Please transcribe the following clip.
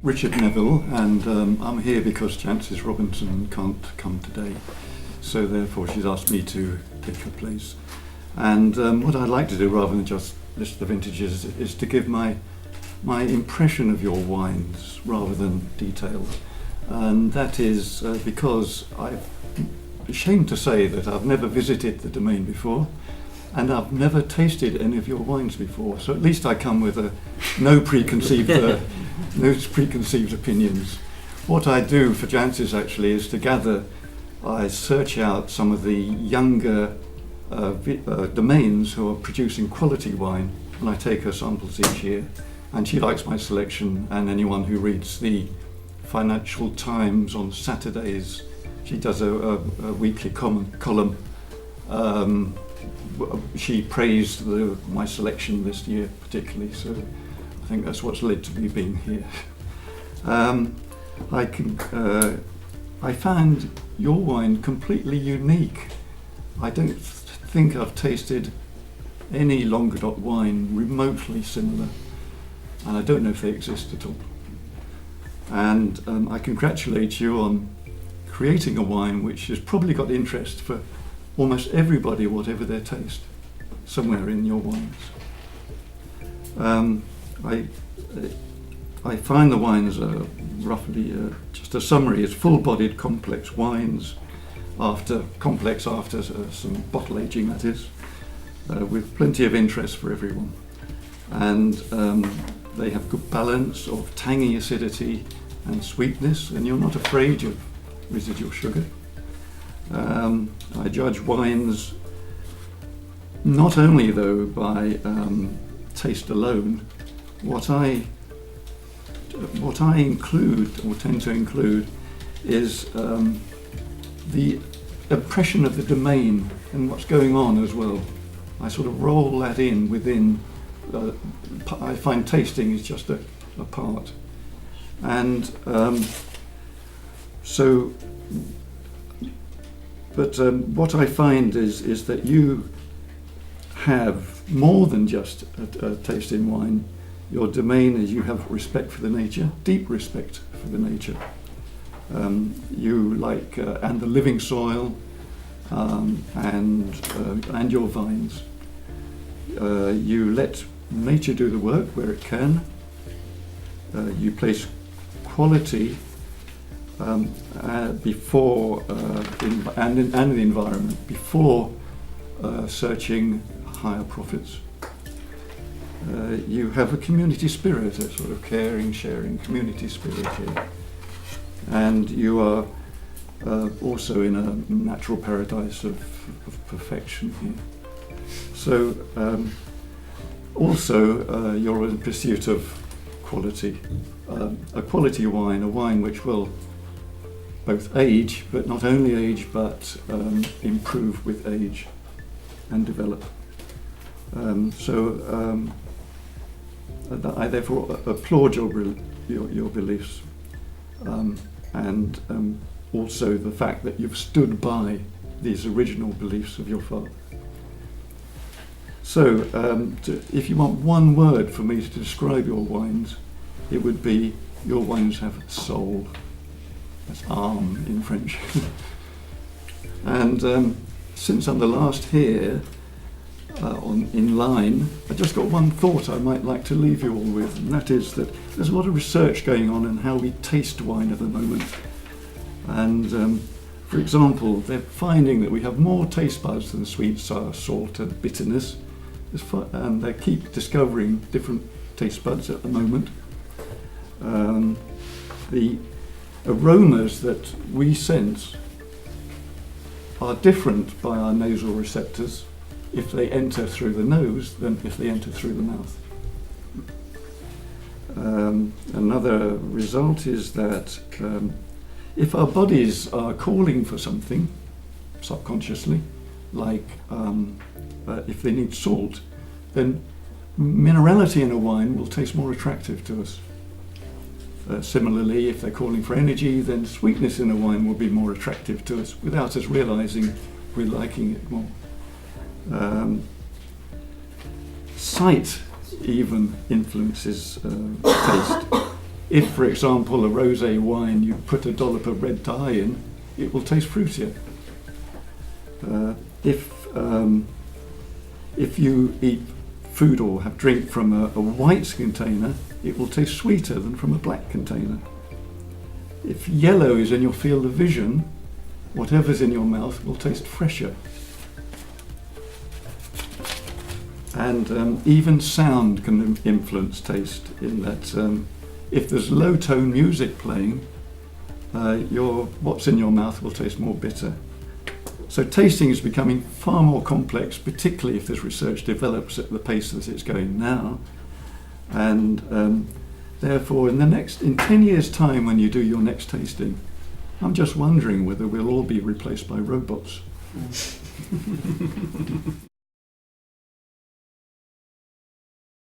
Richard Neville, and I'm here because Chances Robinson can't come today, so therefore she's asked me to take her place. And what I'd like to do, rather than just list the vintages, is to give my impression of your wines rather than detail. And that is because I'm ashamed to say that I've never visited the domain before, and I've never tasted any of your wines before. So at least I come with no preconceived opinions. What I do for Jancis actually is I search out some of the younger domains who are producing quality wine, and I take her samples each year. And she likes my selection, and anyone who reads the Financial Times on Saturdays, she does a weekly column. She praised my selection this year particularly, so I think that's what's led to me being here. I found your wine completely unique. I don't think I've tasted any Languedoc wine remotely similar, and I don't know if they exist at all. And I congratulate you on creating a wine which has probably got interest for almost everybody, whatever their taste, somewhere in your wines. I find the wines are roughly, just a summary, is full-bodied complex wines, after some bottle aging, that is, with plenty of interest for everyone. And they have good balance of tangy acidity and sweetness, and you're not afraid of residual sugar. I judge wines not only though by taste alone. What I include, or tend to include, is the impression of the domain and what's going on as well. I sort of roll that in within. I find tasting is just a part, and what I find is that you have more than just a taste in wine. Your domain is you have respect for the nature, deep respect for the nature. You like and the living soil, and your vines. You let nature do the work where it can. You place quality before and the environment before searching higher profits. You have a community spirit, a sort of caring, sharing community spirit here, and you are also in a natural paradise of perfection here. So also you're in pursuit of quality, a quality wine, a wine which will both age, but not only age, but improve with age and develop. I therefore applaud your beliefs, and also the fact that you've stood by these original beliefs of your father. So, if you want one word for me to describe your wines, it would be your wines have soul. That's âme in French. And since I'm the last here in line, I just got one thought I might like to leave you all with, and that is that there's a lot of research going on in how we taste wine at the moment. And for example, they're finding that we have more taste buds than sweet, sour, salt and bitterness, and they keep discovering different taste buds at the moment. The aromas that we sense are different by our nasal receptors if they enter through the nose than if they enter through the mouth. Another result is that if our bodies are calling for something subconsciously, like if they need salt, then minerality in a wine will taste more attractive to us. Similarly, if they're calling for energy, then sweetness in a wine will be more attractive to us without us realizing we're liking it more. Sight even influences taste. If, for example, a rosé wine, you put a dollop of red dye in, it will taste fruitier. If you eat food or have drink from a white container, it will taste sweeter than from a black container. If yellow is in your field of vision, whatever's in your mouth will taste fresher. And even sound can influence taste in that if there's low tone music playing, what's in your mouth will taste more bitter. So tasting is becoming far more complex, particularly if this research develops at the pace that it's going now. And therefore, in 10 years' time, when you do your next tasting, I'm just wondering whether we'll all be replaced by robots.